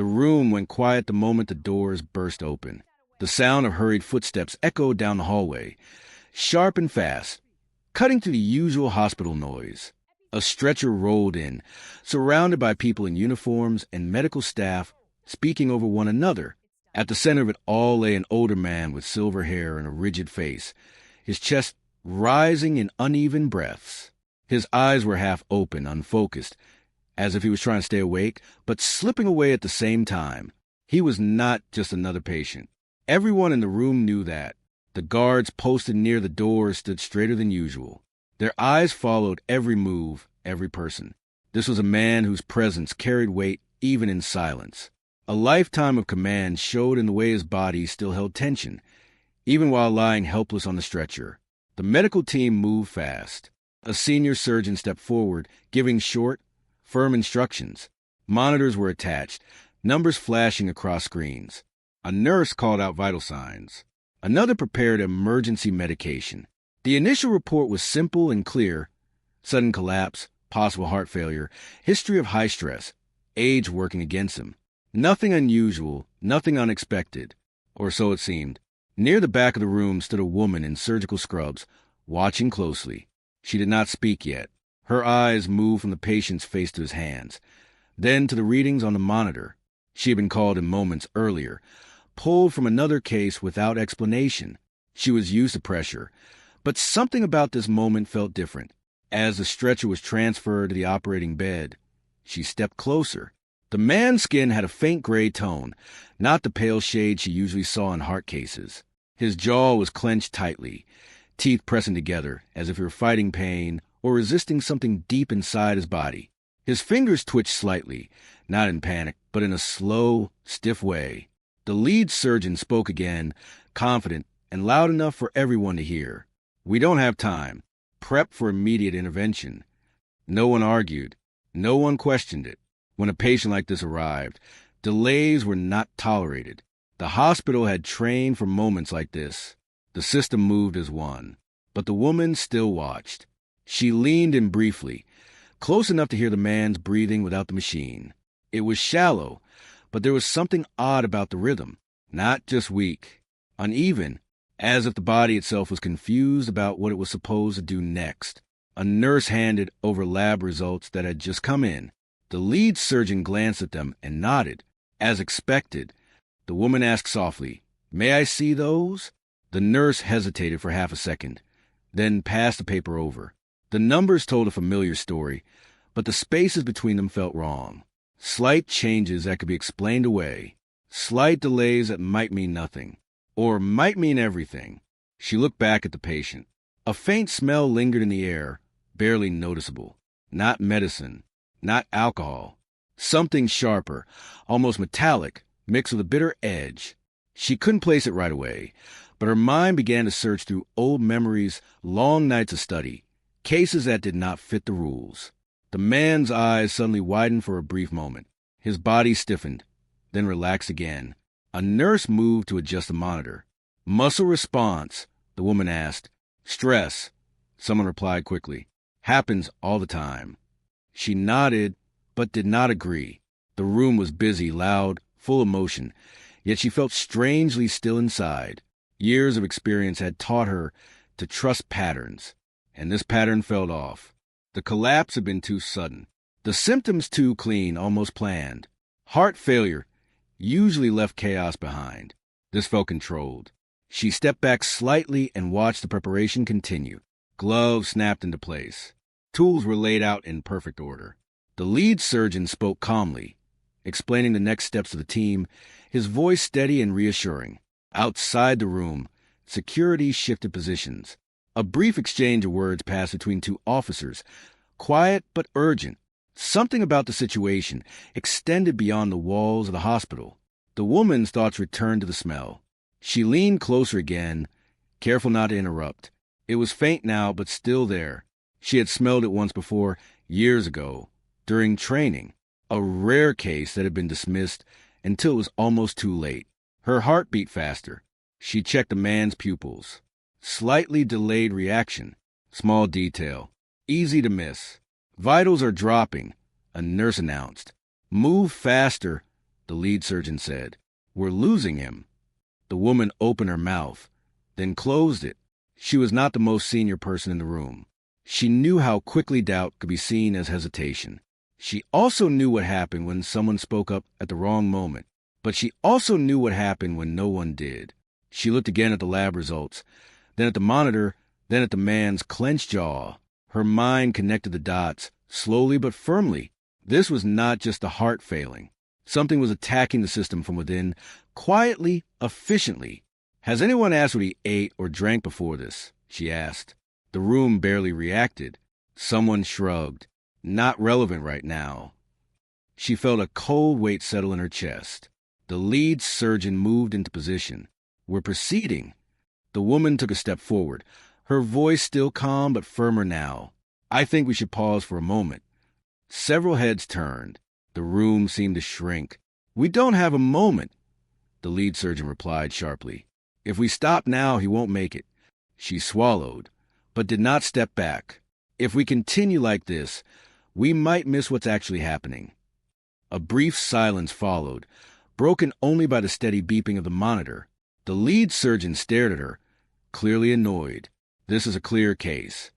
The room went quiet the moment the doors burst open. The sound of hurried footsteps echoed down the hallway, sharp and fast, cutting through the usual hospital noise. A stretcher rolled in, surrounded by people in uniforms and medical staff speaking over one another. At the center of it all lay an older man with silver hair and a rigid face, his chest rising in uneven breaths. His eyes were half open, unfocused, as if he was trying to stay awake, but slipping away at the same time. He was not just another patient. Everyone in the room knew that. The guards posted near the door stood straighter than usual. Their eyes followed every move, every person. This was a man whose presence carried weight even in silence. A lifetime of command showed in the way his body still held tension, even while lying helpless on the stretcher. The medical team moved fast. A senior surgeon stepped forward, giving short, firm instructions. Monitors were attached, numbers flashing across screens. A nurse called out vital signs. Another prepared emergency medication. The initial report was simple and clear. Sudden collapse, possible heart failure, history of high stress, age working against him. Nothing unusual, nothing unexpected, or so it seemed. Near the back of the room stood a woman in surgical scrubs, watching closely. She did not speak yet. Her eyes moved from the patient's face to his hands, then to the readings on the monitor. She had been called in moments earlier, pulled from another case without explanation. She was used to pressure, but something about this moment felt different. As the stretcher was transferred to the operating bed, she stepped closer. The man's skin had a faint gray tone, not the pale shade she usually saw in heart cases. His jaw was clenched tightly, teeth pressing together as if he were fighting pain or resisting something deep inside his body. His fingers twitched slightly, not in panic, but in a slow, stiff way. The lead surgeon spoke again, confident and loud enough for everyone to hear. "We don't have time. Prep for immediate intervention." No one argued. No one questioned it. When a patient like this arrived, delays were not tolerated. The hospital had trained for moments like this. The system moved as one. But the woman still watched. She leaned in briefly, close enough to hear the man's breathing without the machine. It was shallow, but there was something odd about the rhythm. Not just weak, uneven, as if the body itself was confused about what it was supposed to do next. A nurse handed over lab results that had just come in. The lead surgeon glanced at them and nodded. As expected, the woman asked softly, "May I see those?" The nurse hesitated for half a second, then passed the paper over. The numbers told a familiar story, but the spaces between them felt wrong. Slight changes that could be explained away. Slight delays that might mean nothing, or might mean everything. She looked back at the patient. A faint smell lingered in the air, barely noticeable. Not medicine. Not alcohol. Something sharper, almost metallic, mixed with a bitter edge. She couldn't place it right away, but her mind began to search through old memories, long nights of study, cases that did not fit the rules. The man's eyes suddenly widened for a brief moment. His body stiffened, then relaxed again. A nurse moved to adjust the monitor. "Muscle response," the woman asked. "Stress," someone replied quickly. "Happens all the time." She nodded, but did not agree. The room was busy, loud, full of motion, yet she felt strangely still inside. Years of experience had taught her to trust patterns, and this pattern fell off. The collapse had been too sudden. The symptoms too clean, almost planned. Heart failure usually left chaos behind. This felt controlled. She stepped back slightly and watched the preparation continue. Gloves snapped into place. Tools were laid out in perfect order. The lead surgeon spoke calmly, explaining the next steps of the team, his voice steady and reassuring. Outside the room, security shifted positions. A brief exchange of words passed between two officers, quiet but urgent. Something about the situation extended beyond the walls of the hospital. The woman's thoughts returned to the smell. She leaned closer again, careful not to interrupt. It was faint now, but still there. She had smelled it once before, years ago, during training, a rare case that had been dismissed until it was almost too late. Her heart beat faster. She checked the man's pupils. Slightly delayed reaction. Small detail. Easy to miss. "Vitals are dropping," a nurse announced. "Move faster," the lead surgeon said. "We're losing him." The woman opened her mouth, then closed it. She was not the most senior person in the room. She knew how quickly doubt could be seen as hesitation. She also knew what happened when someone spoke up at the wrong moment, but she also knew what happened when no one did. She looked again at the lab results, then at the monitor, then at the man's clenched jaw. Her mind connected the dots, slowly but firmly. This was not just the heart failing. Something was attacking the system from within, quietly, efficiently. "Has anyone asked what he ate or drank before this?" she asked. The room barely reacted. Someone shrugged. "Not relevant right now." She felt a cold weight settle in her chest. The lead surgeon moved into position. "We're proceeding." The woman took a step forward, her voice still calm but firmer now. "I think we should pause for a moment." Several heads turned. The room seemed to shrink. "We don't have a moment," the lead surgeon replied sharply. "If we stop now, he won't make it." She swallowed, but did not step back. "If we continue like this, we might miss what's actually happening." A brief silence followed, broken only by the steady beeping of the monitor. The lead surgeon stared at her, clearly annoyed. "This is a clear case."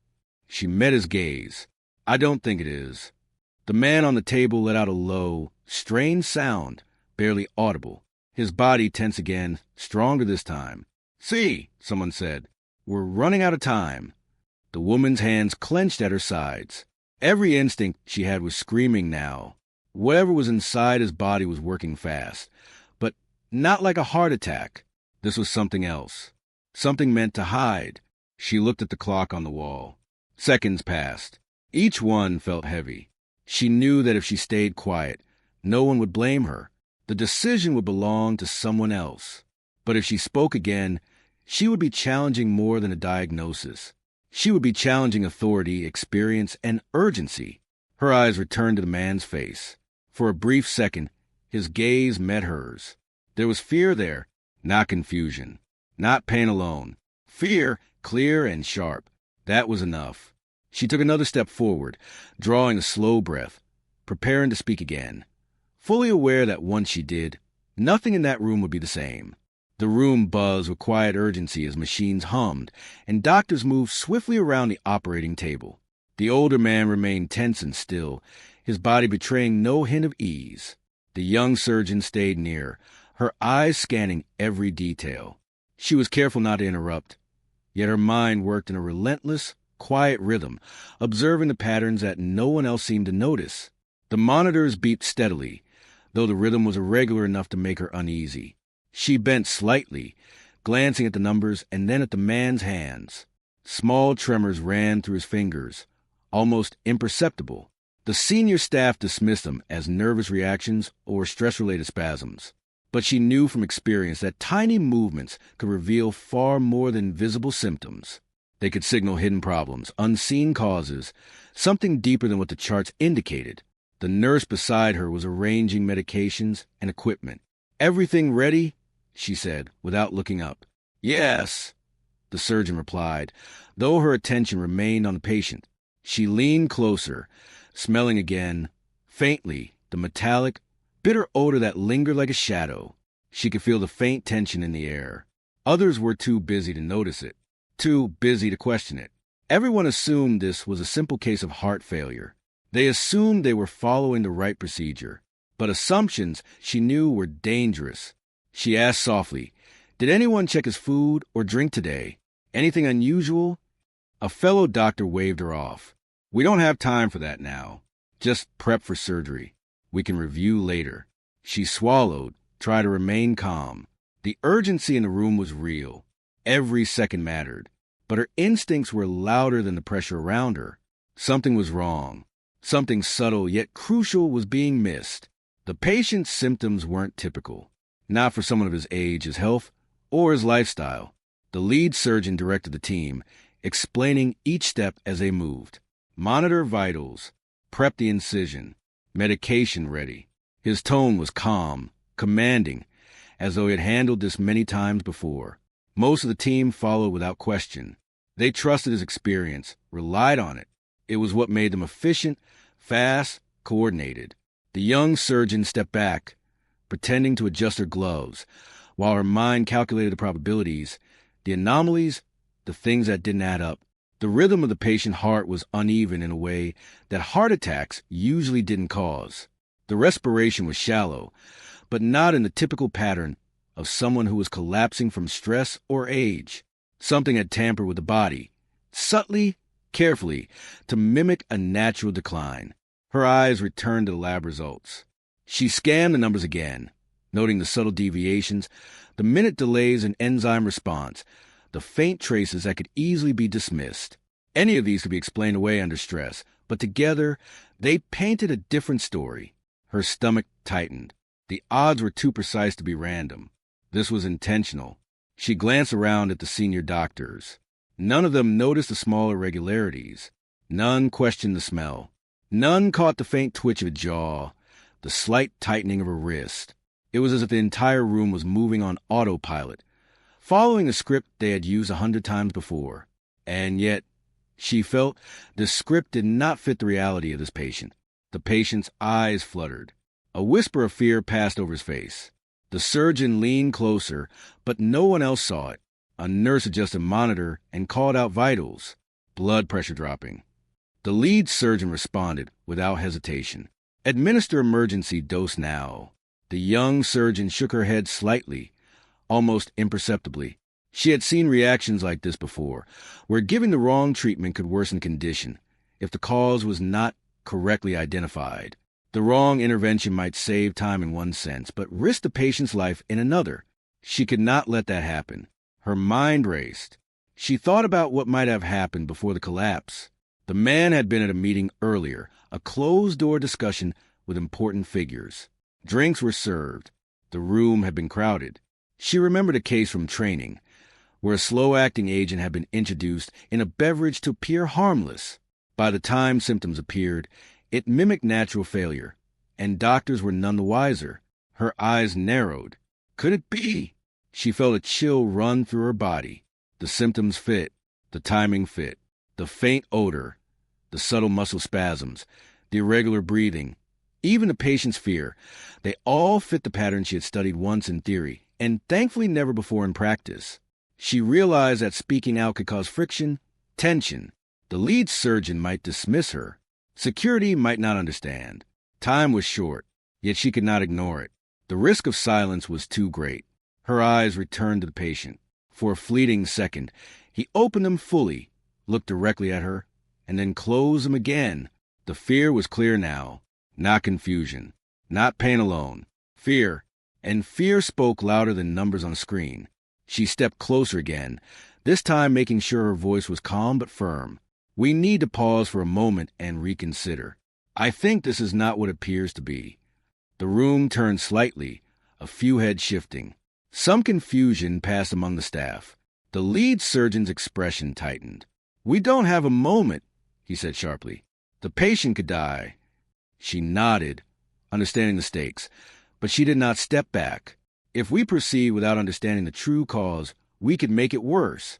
She met his gaze. "I don't think it is." The man on the table let out a low, strained sound, barely audible. His body tense again, stronger this time. "See," someone said. "We're running out of time." The woman's hands clenched at her sides. Every instinct she had was screaming now. Whatever was inside his body was working fast. But not like a heart attack. This was something else. Something meant to hide. She looked at the clock on the wall. Seconds passed. Each one felt heavy. She knew that if she stayed quiet, no one would blame her. The decision would belong to someone else. But if she spoke again, she would be challenging more than a diagnosis. She would be challenging authority, experience, and urgency. Her eyes returned to the man's face. For a brief second, his gaze met hers. There was fear there, not confusion, not pain alone. Fear, clear and sharp. That was enough. She took another step forward, drawing a slow breath, preparing to speak again, fully aware that once she did, nothing in that room would be the same. The room buzzed with quiet urgency as machines hummed, and doctors moved swiftly around the operating table. The older man remained tense and still, his body betraying no hint of ease. The young surgeon stayed near, her eyes scanning every detail. She was careful not to interrupt, yet her mind worked in a relentless, quiet rhythm, observing the patterns that no one else seemed to notice. The monitors beeped steadily, though the rhythm was irregular enough to make her uneasy. She bent slightly, glancing at the numbers and then at the man's hands. Small tremors ran through his fingers, almost imperceptible. The senior staff dismissed them as nervous reactions or stress-related spasms. But she knew from experience that tiny movements could reveal far more than visible symptoms. They could signal hidden problems, unseen causes, something deeper than what the charts indicated. The nurse beside her was arranging medications and equipment. "Everything ready?" she said, without looking up. "Yes," the surgeon replied, though her attention remained on the patient. She leaned closer, smelling again, faintly, the metallic, bitter odor that lingered like a shadow. She could feel the faint tension in the air. Others were too busy to notice it, too busy to question it. Everyone assumed this was a simple case of heart failure. They assumed they were following the right procedure. But assumptions, she knew, were dangerous. She asked softly, "Did anyone check his food or drink today? Anything unusual?" A fellow doctor waved her off. "We don't have time for that now. Just prep for surgery. We can review later." She swallowed, tried to remain calm. The urgency in the room was real. Every second mattered. But her instincts were louder than the pressure around her. Something was wrong. Something subtle yet crucial was being missed. The patient's symptoms weren't typical. Not for someone of his age, his health, or his lifestyle. The lead surgeon directed the team, explaining each step as they moved. Monitor vitals. Prep the incision. Medication ready. His tone was calm, commanding, as though he had handled this many times before. Most of the team followed without question. They trusted his experience, relied on it. It was what made them efficient, fast, coordinated. The young surgeon stepped back, pretending to adjust her gloves, while her mind calculated the probabilities, the anomalies, the things that didn't add up. The rhythm of the patient's heart was uneven in a way that heart attacks usually didn't cause. The respiration was shallow, but not in the typical pattern of someone who was collapsing from stress or age. Something had tampered with the body, subtly, carefully, to mimic a natural decline. Her eyes returned to the lab results. She scanned the numbers again, noting the subtle deviations, the minute delays in enzyme response, the faint traces that could easily be dismissed. Any of these could be explained away under stress, but together they painted a different story. Her stomach tightened. The odds were too precise to be random. This was intentional. She glanced around at the senior doctors. None of them noticed the small irregularities. None questioned the smell. None caught the faint twitch of a jaw, the slight tightening of a wrist. It was as if the entire room was moving on autopilot, following a script they had used 100 times before. And yet, she felt the script did not fit the reality of this patient. The patient's eyes fluttered. A whisper of fear passed over his face. The surgeon leaned closer, but no one else saw it. A nurse adjusted a monitor and called out vitals, blood pressure dropping. The lead surgeon responded without hesitation. Administer emergency dose now. The young surgeon shook her head slightly, almost imperceptibly. She had seen reactions like this before, where giving the wrong treatment could worsen the condition if the cause was not correctly identified. The wrong intervention might save time in one sense, but risk the patient's life in another. She could not let that happen. Her mind raced. She thought about what might have happened before the collapse. The man had been at a meeting earlier, a closed-door discussion with important figures. Drinks were served. The room had been crowded. She remembered a case from training, where a slow-acting agent had been introduced in a beverage to appear harmless. By the time symptoms appeared, it mimicked natural failure, and doctors were none the wiser. Her eyes narrowed. Could it be? She felt a chill run through her body. The symptoms fit. The timing fit. The faint odor, the subtle muscle spasms, the irregular breathing, even the patient's fear, they all fit the pattern she had studied once in theory, and thankfully never before in practice. She realized that speaking out could cause friction, tension. The lead surgeon might dismiss her. Security might not understand. Time was short, yet she could not ignore it. The risk of silence was too great. Her eyes returned to the patient. For a fleeting second, he opened them fully, looked directly at her, and then closed them again. The fear was clear now. Not confusion. Not pain alone. Fear. And fear spoke louder than numbers on a screen. She stepped closer again, this time making sure her voice was calm but firm. We need to pause for a moment and reconsider. I think this is not what it appears to be. The room turned slightly, a few heads shifting. Some confusion passed among the staff. The lead surgeon's expression tightened. "We don't have a moment," he said sharply. "The patient could die." She nodded, understanding the stakes, but she did not step back. If we proceed without understanding the true cause, we could make it worse.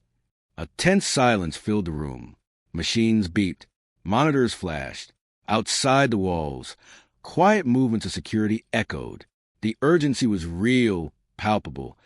A tense silence filled the room. Machines beeped. Monitors flashed. Outside the walls, quiet movements of security echoed. The urgency was real, palpable,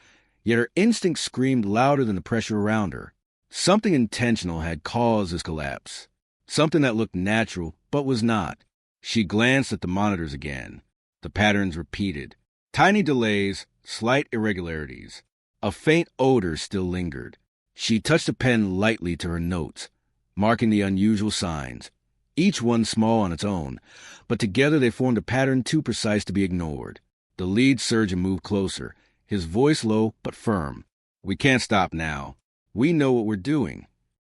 yet her instinct screamed louder than the pressure around her. Something intentional had caused this collapse. Something that looked natural, but was not. She glanced at the monitors again. The patterns repeated. Tiny delays, slight irregularities. A faint odor still lingered. She touched a pen lightly to her notes, marking the unusual signs, each one small on its own, but together they formed a pattern too precise to be ignored. The lead surgeon moved closer, his voice low but firm. "We can't stop now. We know what we're doing."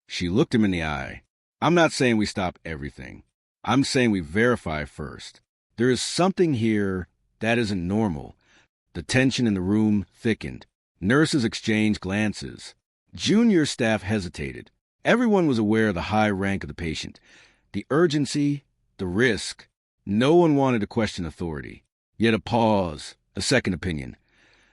She looked him in the eye. "I'm not saying we stop everything. I'm saying we verify first. There is something here that isn't normal." The tension in the room thickened. Nurses exchanged glances. Junior staff hesitated. Everyone was aware of the high rank of the patient, the urgency, the risk. No one wanted to question authority. Yet a pause, a second opinion,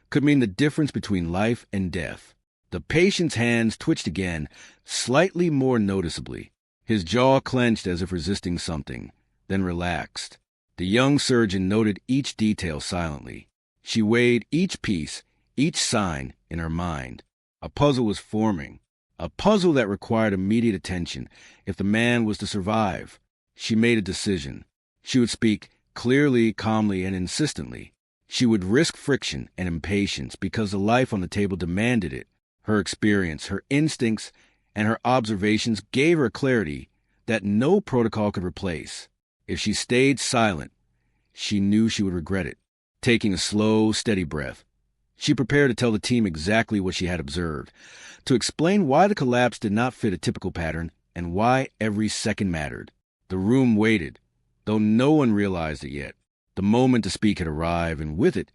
could mean the difference between life and death. The patient's hands twitched again, slightly more noticeably. His jaw clenched as if resisting something, then relaxed. The young surgeon noted each detail silently. She weighed each piece, each sign in her mind. A puzzle was forming, a puzzle that required immediate attention if the man was to survive. She made a decision. She would speak clearly, calmly, and insistently. She would risk friction and impatience because the life on the table demanded it. Her experience, her instincts, and her observations gave her clarity that no protocol could replace. If she stayed silent, she knew she would regret it. Taking a slow, steady breath, she prepared to tell the team exactly what she had observed, to explain why the collapse did not fit a typical pattern and why every second mattered. The room waited, though no one realized it yet. The moment to speak had arrived, and with it,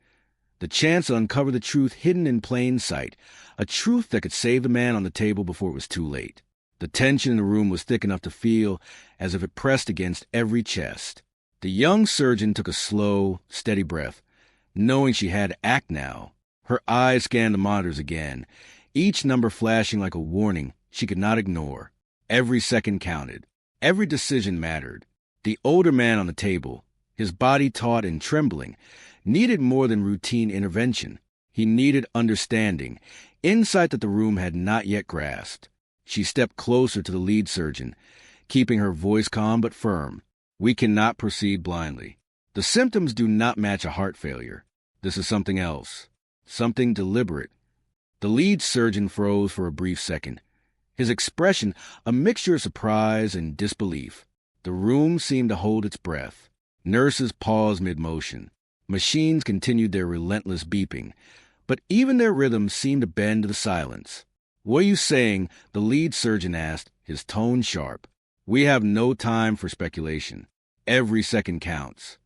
the chance to uncover the truth hidden in plain sight, a truth that could save the man on the table before it was too late. The tension in the room was thick enough to feel as if it pressed against every chest. The young surgeon took a slow, steady breath, knowing she had to act now. Her eyes scanned the monitors again, each number flashing like a warning she could not ignore. Every second counted. Every decision mattered. The older man on the table, his body taut and trembling, needed more than routine intervention. He needed understanding, insight that the room had not yet grasped. She stepped closer to the lead surgeon, keeping her voice calm but firm. We cannot proceed blindly. The symptoms do not match a heart failure. This is something else, something deliberate. The lead surgeon froze for a brief second, his expression a mixture of surprise and disbelief. The room seemed to hold its breath. Nurses paused mid-motion. Machines continued their relentless beeping, but even their rhythm seemed to bend to the silence. "What are you saying?" the lead surgeon asked, his tone sharp. "We have no time for speculation. Every second counts."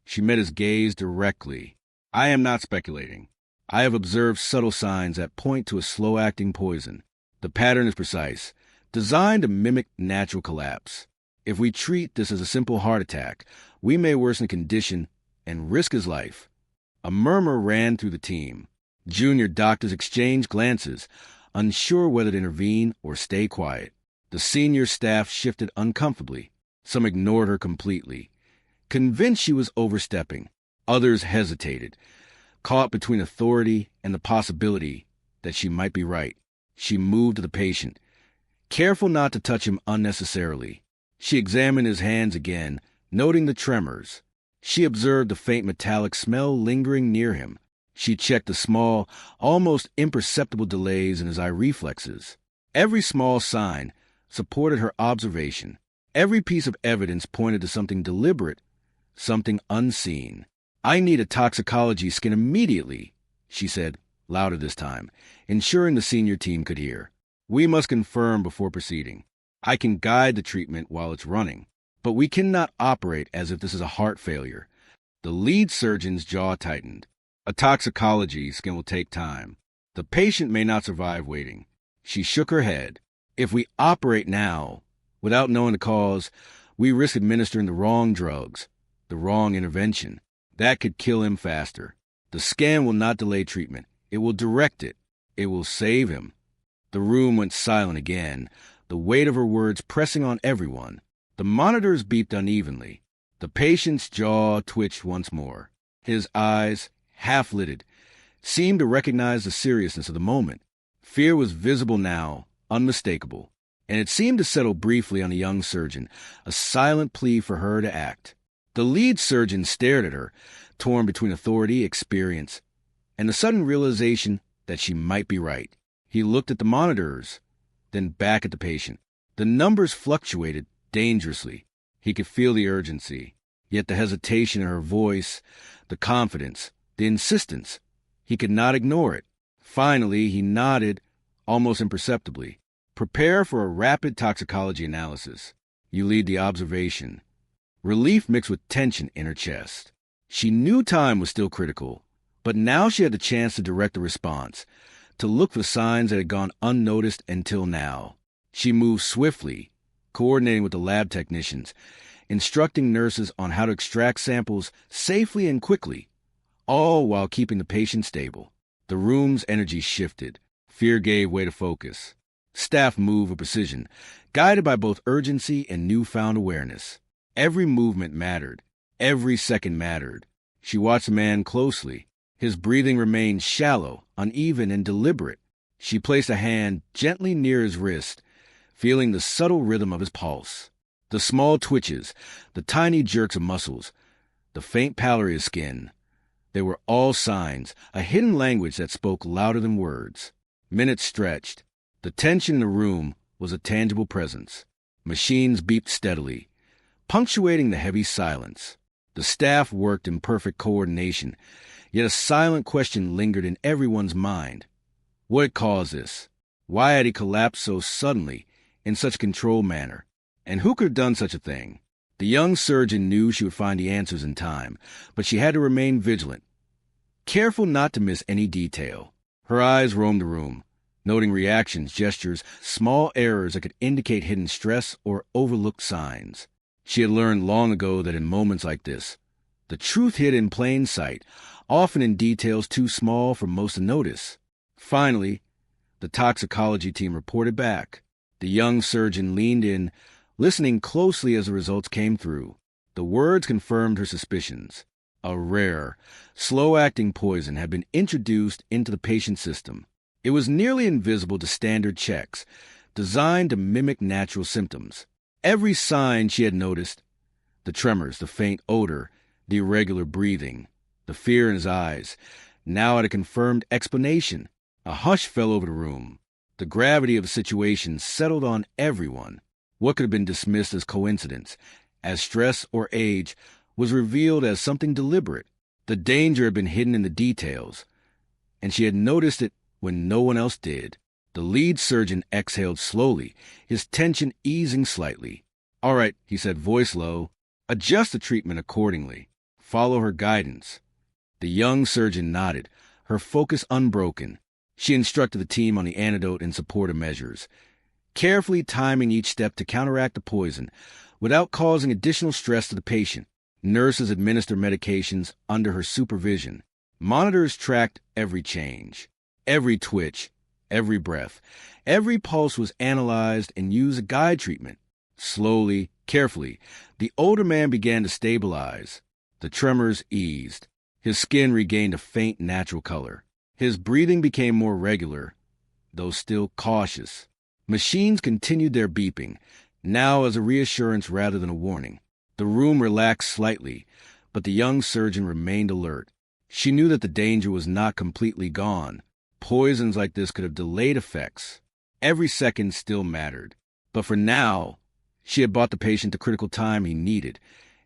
She met his gaze directly. "I am not speculating. I have observed subtle signs that point to a slow-acting poison. The pattern is precise, designed to mimic natural collapse. If we treat this as a simple heart attack, we may worsen the condition and risk his life." A murmur ran through the team. Junior doctors exchanged glances, unsure whether to intervene or stay quiet. The senior staff shifted uncomfortably. Some ignored her completely, convinced she was overstepping. Others hesitated, caught between authority and the possibility that she might be right. She moved to the patient, careful not to touch him unnecessarily. She examined his hands again, noting the tremors. She observed the faint metallic smell lingering near him. She checked the small, almost imperceptible delays in his eye reflexes. Every small sign supported her observation. Every piece of evidence pointed to something deliberate, something unseen. "I need a toxicology scan immediately," she said, louder this time, ensuring the senior team could hear. "We must confirm before proceeding. I can guide the treatment while it's running, but we cannot operate as if this is a heart failure." The lead surgeon's jaw tightened. "A toxicology scan will take time. The patient may not survive waiting." She shook her head. "If we operate now, without knowing the cause, we risk administering the wrong drugs, the wrong intervention. That could kill him faster. The scan will not delay treatment. It will direct it. It will save him." The room went silent again, the weight of her words pressing on everyone. The monitors beeped unevenly. The patient's jaw twitched once more. His eyes, half-lidded, seemed to recognize the seriousness of the moment. Fear was visible now, unmistakable, and it seemed to settle briefly on the young surgeon, a silent plea for her to act. The lead surgeon stared at her, torn between authority, experience, and the sudden realization that she might be right. He looked at the monitors, then back at the patient. The numbers fluctuated dangerously. He could feel the urgency, yet the hesitation in her voice, the confidence, the insistence. He could not ignore it. Finally, he nodded, almost imperceptibly. "Prepare for a rapid toxicology analysis. You lead the observation." Relief mixed with tension in her chest. She knew time was still critical, but now she had the chance to direct the response, to look for signs that had gone unnoticed until now. She moved swiftly, coordinating with the lab technicians, instructing nurses on how to extract samples safely and quickly, all while keeping the patient stable. The room's energy shifted. Fear gave way to focus. Staff moved with precision, guided by both urgency and newfound awareness. Every movement mattered. Every second mattered. She watched the man closely, His breathing remained shallow, uneven, and deliberate. She placed a hand gently near his wrist, feeling the subtle rhythm of his pulse. The small twitches, the tiny jerks of muscles, the faint pallor of his skin. They were all signs, a hidden language that spoke louder than words. Minutes stretched. The tension in the room was a tangible presence. Machines beeped steadily, punctuating the heavy silence. The staff worked in perfect coordination, yet a silent question lingered in everyone's mind. What had caused this? Why had he collapsed so suddenly, in such a controlled manner? And who could have done such a thing? The young surgeon knew she would find the answers in time, but she had to remain vigilant, careful not to miss any detail. Her eyes roamed the room, noting reactions, gestures, small errors that could indicate hidden stress or overlooked signs. She had learned long ago that in moments like this, the truth hid in plain sight, often in details too small for most to notice. Finally, the toxicology team reported back. The young surgeon leaned in, listening closely as the results came through. The words confirmed her suspicions. A rare, slow-acting poison had been introduced into the patient's system. It was nearly invisible to standard checks, designed to mimic natural symptoms. Every sign she had noticed, the tremors, the faint odor, the irregular breathing, the fear in his eyes, now had a confirmed explanation. A hush fell over the room. The gravity of the situation settled on everyone. What could have been dismissed as coincidence, as stress or age, was revealed as something deliberate. The danger had been hidden in the details, and she had noticed it when no one else did. The lead surgeon exhaled slowly, his tension easing slightly. "All right," he said, voice low. "Adjust the treatment accordingly. Follow her guidance." The young surgeon nodded, her focus unbroken. She instructed the team on the antidote and supportive measures, carefully timing each step to counteract the poison without causing additional stress to the patient. Nurses administered medications under her supervision. Monitors tracked every change, every twitch, every breath. Every pulse was analyzed and used to guide treatment. Slowly, carefully, the older man began to stabilize. The tremors eased. His skin regained a faint natural color. His breathing became more regular, though still cautious. Machines continued their beeping, now as a reassurance rather than a warning. The room relaxed slightly, but the young surgeon remained alert. She knew that the danger was not completely gone. Poisons like this could have delayed effects. Every second still mattered. But for now, she had brought the patient the critical time he needed,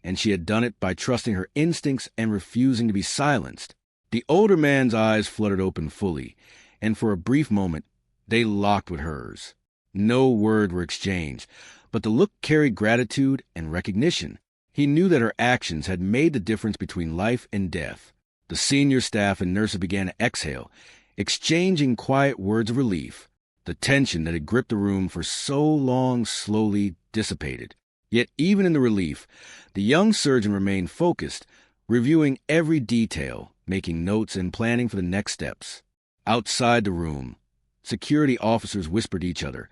and she had done it by trusting her instincts and refusing to be silenced. The older man's eyes fluttered open fully, and for a brief moment, they locked with hers. No words were exchanged, but the look carried gratitude and recognition. He knew that her actions had made the difference between life and death. The senior staff and nurses began to exhale, exchanging quiet words of relief. The tension that had gripped the room for so long slowly dissipated. Yet even in the relief, the young surgeon remained focused, reviewing every detail, making notes and planning for the next steps. Outside the room, security officers whispered to each other,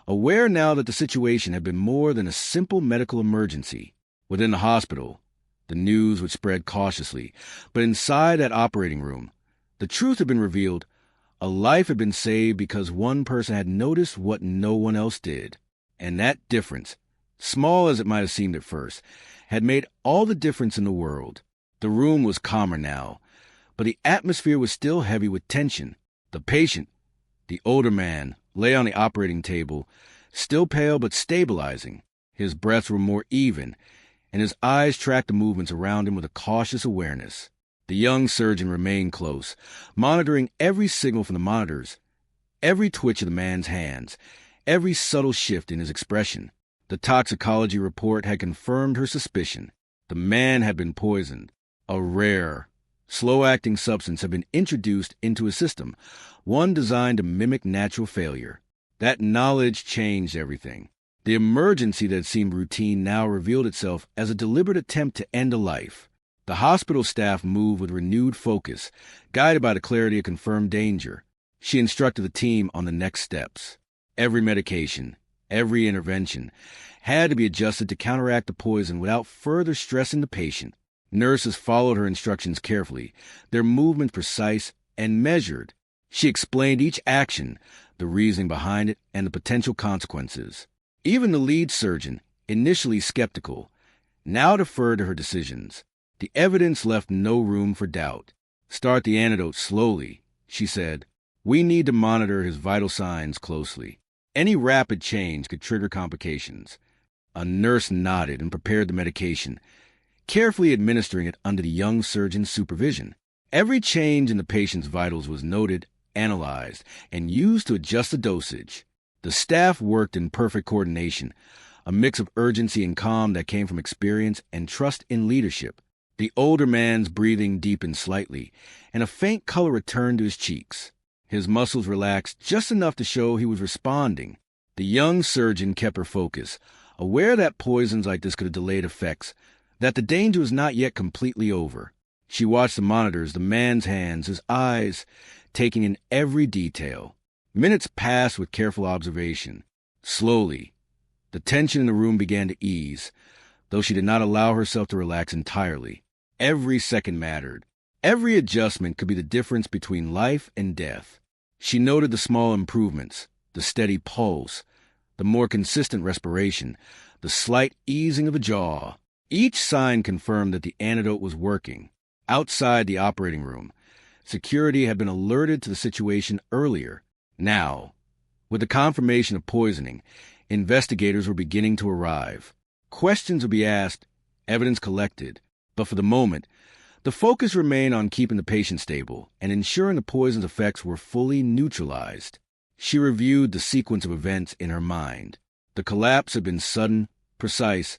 aware now that the situation had been more than a simple medical emergency. Within the hospital, the news would spread cautiously, but inside that operating room, the truth had been revealed. A life had been saved because one person had noticed what no one else did. And that difference, small as it might have seemed at first, had made all the difference in the world. The room was calmer now, but the atmosphere was still heavy with tension. The patient, the older man, lay on the operating table, still pale but stabilizing. His breaths were more even, and his eyes tracked the movements around him with a cautious awareness. The young surgeon remained close, monitoring every signal from the monitors, every twitch of the man's hands, every subtle shift in his expression. The toxicology report had confirmed her suspicion. The man had been poisoned. A rare, slow-acting substance had been introduced into his system, one designed to mimic natural failure. That knowledge changed everything. The emergency that seemed routine now revealed itself as a deliberate attempt to end a life. The hospital staff moved with renewed focus, guided by the clarity of confirmed danger. She instructed the team on the next steps. Every medication, every intervention, had to be adjusted to counteract the poison without further stressing the patient. Nurses followed her instructions carefully, their movements precise and measured. She explained each action, the reasoning behind it, and the potential consequences. Even the lead surgeon, initially skeptical, now deferred to her decisions. The evidence left no room for doubt. "Start the antidote slowly," she said. "We need to monitor his vital signs closely. Any rapid change could trigger complications." A nurse nodded and prepared the medication, carefully administering it under the young surgeon's supervision. Every change in the patient's vitals was noted, analyzed, and used to adjust the dosage. The staff worked in perfect coordination, a mix of urgency and calm that came from experience and trust in leadership. The older man's breathing deepened slightly, and a faint color returned to his cheeks. His muscles relaxed just enough to show he was responding. The young surgeon kept her focus, aware that poisons like this could have delayed effects, that the danger was not yet completely over. She watched the monitors, the man's hands, his eyes, taking in every detail. Minutes passed with careful observation. Slowly, the tension in the room began to ease, though she did not allow herself to relax entirely. Every second mattered. Every adjustment could be the difference between life and death. She noted the small improvements, the steady pulse, the more consistent respiration, the slight easing of the jaw. Each sign confirmed that the antidote was working. Outside the operating room, security had been alerted to the situation earlier. Now, with the confirmation of poisoning, investigators were beginning to arrive. Questions would be asked, evidence collected, but for the moment, the focus remained on keeping the patient stable and ensuring the poison's effects were fully neutralized. She reviewed the sequence of events in her mind. The collapse had been sudden, precise,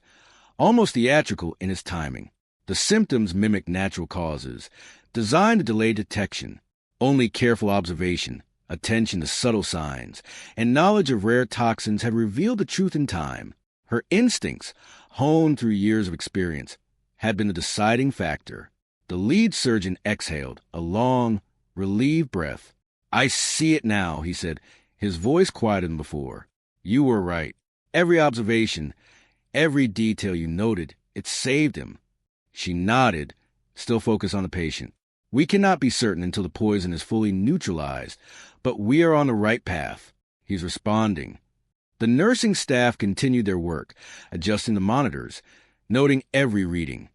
almost theatrical in its timing. The symptoms mimicked natural causes, designed to delay detection. Only careful observation, attention to subtle signs, and knowledge of rare toxins had revealed the truth in time. Her instincts, honed through years of experience, had been the deciding factor. The lead surgeon exhaled, a long, relieved breath. "I see it now," he said, his voice quieter than before. "You were right. Every observation, every detail you noted, it saved him." She nodded, still focused on the patient. "We cannot be certain until the poison is fully neutralized, but we are on the right path." He's responding. The nursing staff continued their work, adjusting the monitors, noting every reading,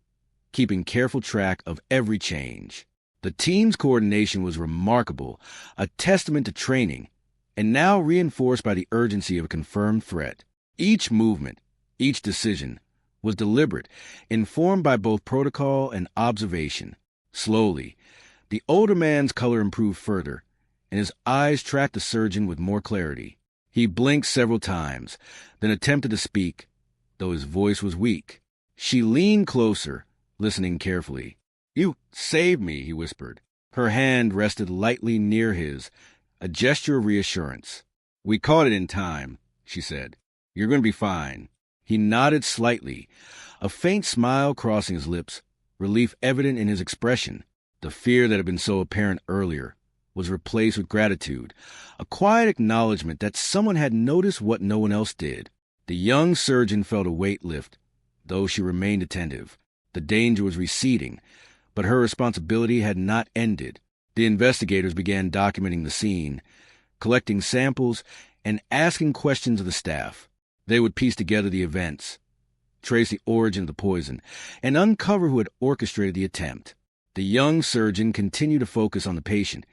keeping careful track of every change. The team's coordination was remarkable, a testament to training, and now reinforced by the urgency of a confirmed threat. Each movement, each decision, was deliberate, informed by both protocol and observation. Slowly, the older man's color improved further, and his eyes tracked the surgeon with more clarity. He blinked several times, then attempted to speak, though his voice was weak. She leaned closer, listening carefully. "You saved me," he whispered. Her hand rested lightly near his, a gesture of reassurance. "We caught it in time," she said. "You're going to be fine." He nodded slightly, a faint smile crossing his lips, relief evident in his expression. The fear that had been so apparent earlier was replaced with gratitude, a quiet acknowledgement that someone had noticed what no one else did. The young surgeon felt a weight lift, though she remained attentive. The danger was receding, but her responsibility had not ended. The investigators began documenting the scene, collecting samples, and asking questions of the staff. They would piece together the events, trace the origin of the poison, and uncover who had orchestrated the attempt. The young surgeon continued to focus on the patient,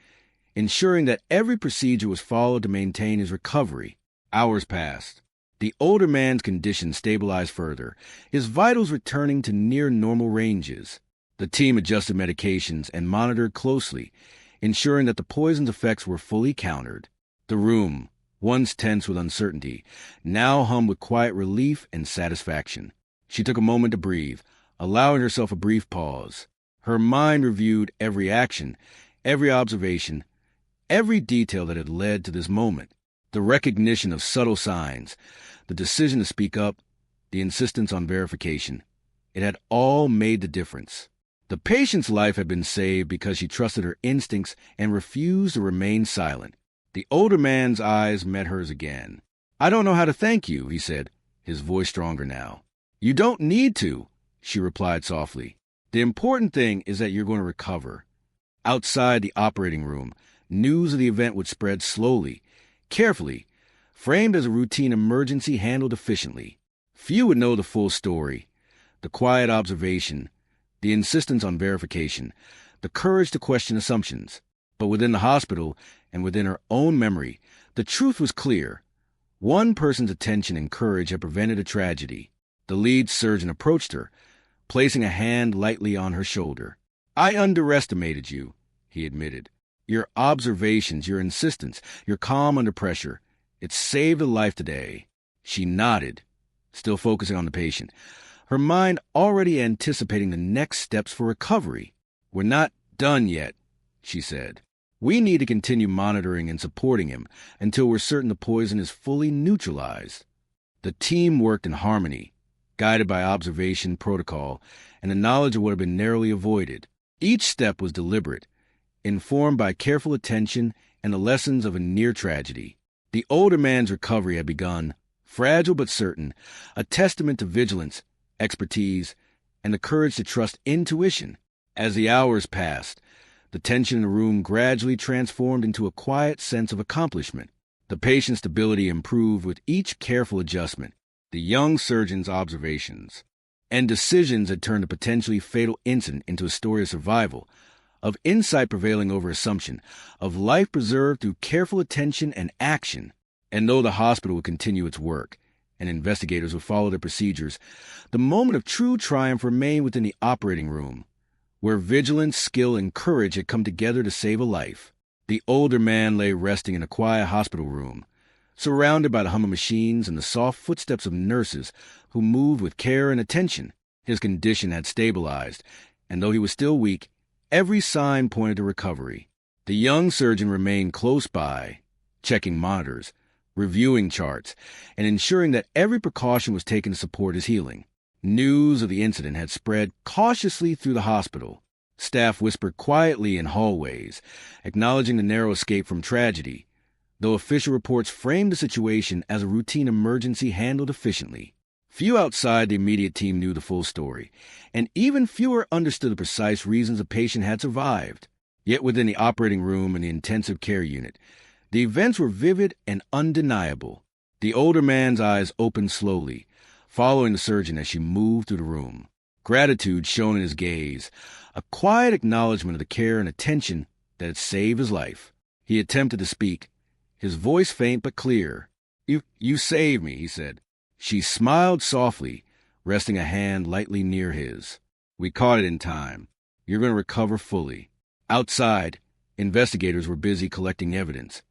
ensuring that every procedure was followed to maintain his recovery. Hours passed. The older man's condition stabilized further, his vitals returning to near normal ranges. The team adjusted medications and monitored closely, ensuring that the poison's effects were fully countered. The room, once tense with uncertainty, now hummed with quiet relief and satisfaction. She took a moment to breathe, allowing herself a brief pause. Her mind reviewed every action, every observation, every detail that had led to this moment. The recognition of subtle signs, the decision to speak up, the insistence on verification. It had all made the difference. The patient's life had been saved because she trusted her instincts and refused to remain silent. The older man's eyes met hers again. "I don't know how to thank you," he said, his voice stronger now. "You don't need to," she replied softly. The important thing is that you're going to recover. Outside the operating room, news of the event would spread slowly, carefully, framed as a routine emergency handled efficiently. Few would know the full story, the quiet observation, the insistence on verification, the courage to question assumptions. But within the hospital and within her own memory, the truth was clear. One person's attention and courage had prevented a tragedy. The lead surgeon approached her, placing a hand lightly on her shoulder. "I underestimated you," he admitted. "Your observations, your insistence, your calm under pressure, it saved a life today." She nodded, still focusing on the patient, her mind already anticipating the next steps for recovery. "We're not done yet," she said. "We need to continue monitoring and supporting him until we're certain the poison is fully neutralized." The team worked in harmony, guided by observation, protocol, and the knowledge of what had been narrowly avoided. Each step was deliberate, informed by careful attention and the lessons of a near tragedy. The older man's recovery had begun, fragile but certain, a testament to vigilance, expertise, and the courage to trust intuition. As the hours passed, the tension in the room gradually transformed into a quiet sense of accomplishment. The patient's stability improved with each careful adjustment. The young surgeon's observations and decisions had turned a potentially fatal incident into a story of survival, of insight prevailing over assumption, of life preserved through careful attention and action. And though the hospital would continue its work, and investigators would follow their procedures, the moment of true triumph remained within the operating room, where vigilance, skill, and courage had come together to save a life. The older man lay resting in a quiet hospital room, surrounded by the hum of machines and the soft footsteps of nurses who moved with care and attention. His condition had stabilized, and though he was still weak, every sign pointed to recovery. The young surgeon remained close by, checking monitors, reviewing charts, and ensuring that every precaution was taken to support his healing. News of the incident had spread cautiously through the hospital. Staff whispered quietly in hallways, acknowledging the narrow escape from tragedy, though official reports framed the situation as a routine emergency handled efficiently. Few outside the immediate team knew the full story, and even fewer understood the precise reasons the patient had survived. Yet within the operating room and the intensive care unit, the events were vivid and undeniable. The older man's eyes opened slowly, following the surgeon as she moved through the room. Gratitude shone in his gaze, a quiet acknowledgement of the care and attention that had saved his life. He attempted to speak, his voice faint but clear. You saved me," he said. She smiled softly, resting a hand lightly near his. "We caught it in time. You're going to recover fully." Outside, investigators were busy collecting evidence,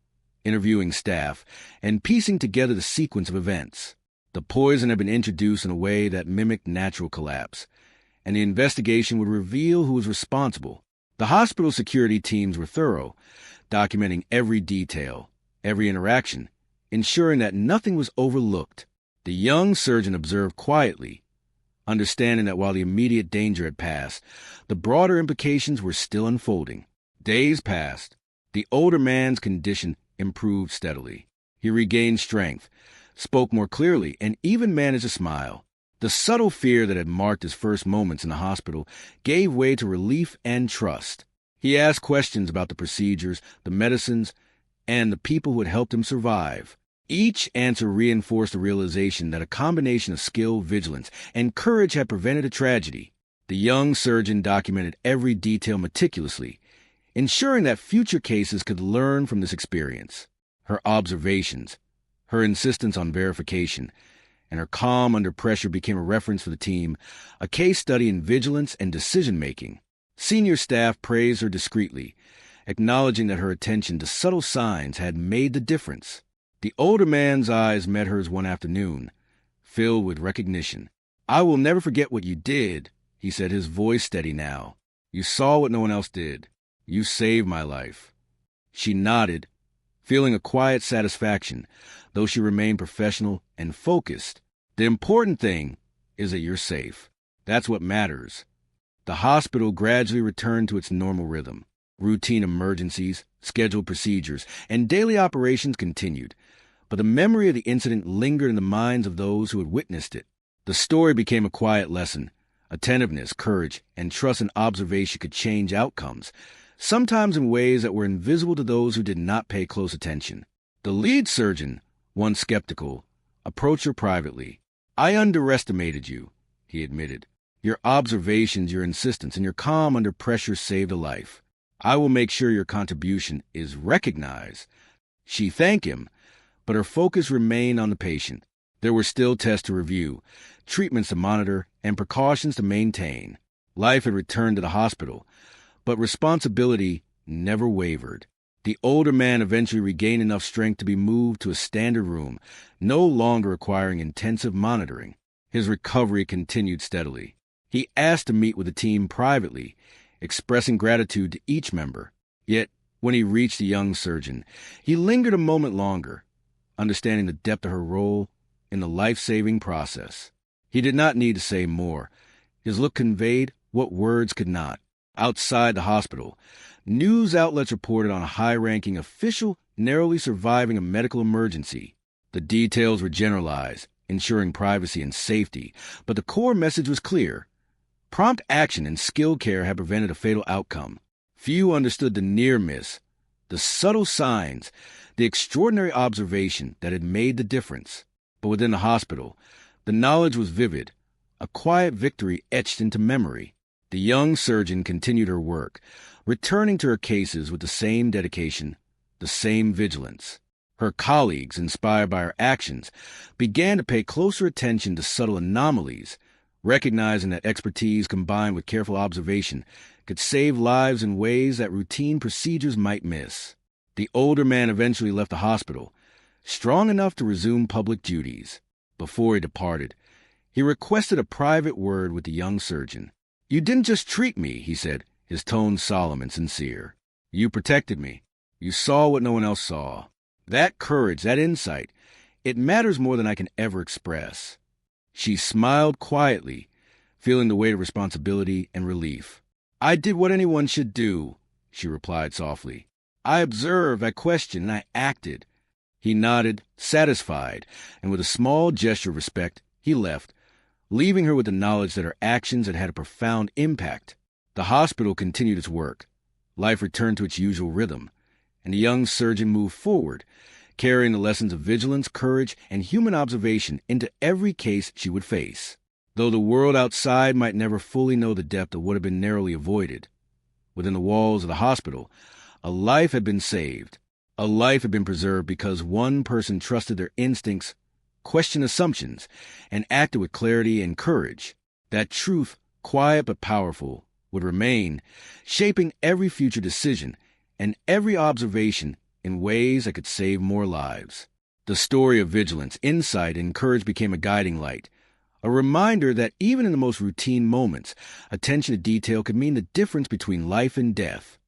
interviewing staff, and piecing together the sequence of events. The poison had been introduced in a way that mimicked natural collapse, and the investigation would reveal who was responsible. The hospital security teams were thorough, documenting every detail, every interaction, ensuring that nothing was overlooked. The young surgeon observed quietly, understanding that while the immediate danger had passed, the broader implications were still unfolding. Days passed. The older man's condition improved steadily. He regained strength, spoke more clearly, and even managed to smile. The subtle fear that had marked his first moments in the hospital gave way to relief and trust. He asked questions about the procedures, the medicines, and the people who had helped him survive. Each answer reinforced the realization that a combination of skill, vigilance, and courage had prevented a tragedy. The young surgeon documented every detail meticulously, ensuring that future cases could learn from this experience. Her observations, her insistence on verification, and her calm under pressure became a reference for the team, a case study in vigilance and decision-making. Senior staff praised her discreetly, acknowledging that her attention to subtle signs had made the difference. The older man's eyes met hers one afternoon, filled with recognition. "I will never forget what you did," he said, his voice steady now. "You saw what no one else did. You saved my life." She nodded, feeling a quiet satisfaction, though she remained professional and focused. "The important thing is that you're safe. That's what matters." The hospital gradually returned to its normal rhythm. Routine emergencies, scheduled procedures, and daily operations continued, but the memory of the incident lingered in the minds of those who had witnessed it. The story became a quiet lesson, Attentiveness, courage, and trust in observation could change outcomes, sometimes in ways that were invisible to those who did not pay close attention. The lead surgeon, once skeptical, approached her privately. "I underestimated you," he admitted. "Your observations, your insistence, and your calm under pressure saved a life. I will make sure your contribution is recognized." She thanked him, but her focus remained on the patient. There were still tests to review, treatments to monitor, and precautions to maintain. Life had returned to the hospital, but responsibility never wavered. The older man eventually regained enough strength to be moved to a standard room, no longer requiring intensive monitoring. His recovery continued steadily. He asked to meet with the team privately, expressing gratitude to each member. Yet, when he reached the young surgeon, he lingered a moment longer, understanding the depth of her role in the life-saving process. He did not need to say more. His look conveyed what words could not. Outside the hospital, news outlets reported on a high-ranking official narrowly surviving a medical emergency. The details were generalized, ensuring privacy and safety, but the core message was clear. Prompt action and skilled care had prevented a fatal outcome. Few understood the near miss, the subtle signs, the extraordinary observation that had made the difference. But within the hospital, the knowledge was vivid, a quiet victory etched into memory. The young surgeon continued her work, returning to her cases with the same dedication, the same vigilance. Her colleagues, inspired by her actions, began to pay closer attention to subtle anomalies, recognizing that expertise combined with careful observation could save lives in ways that routine procedures might miss. The older man eventually left the hospital, strong enough to resume public duties. Before he departed, he requested a private word with the young surgeon. "You didn't just treat me," he said, his tone solemn and sincere. "You protected me. You saw what no one else saw. That courage, that insight, it matters more than I can ever express." She smiled quietly, feeling the weight of responsibility and relief. "I did what anyone should do," she replied softly. "I observed, I questioned, and I acted." He nodded, satisfied, and with a small gesture of respect, he left, leaving her with the knowledge that her actions had had a profound impact. The hospital continued its work. Life returned to its usual rhythm, and the young surgeon moved forward, carrying the lessons of vigilance, courage, and human observation into every case she would face. Though the world outside might never fully know the depth of what had been narrowly avoided, within the walls of the hospital, a life had been saved. A life had been preserved because one person trusted their instincts, questioned assumptions, and acted with clarity and courage. That truth, quiet but powerful, would remain, shaping every future decision and every observation in ways that could save more lives. The story of vigilance, insight, and courage became a guiding light, a reminder that even in the most routine moments, attention to detail could mean the difference between life and death.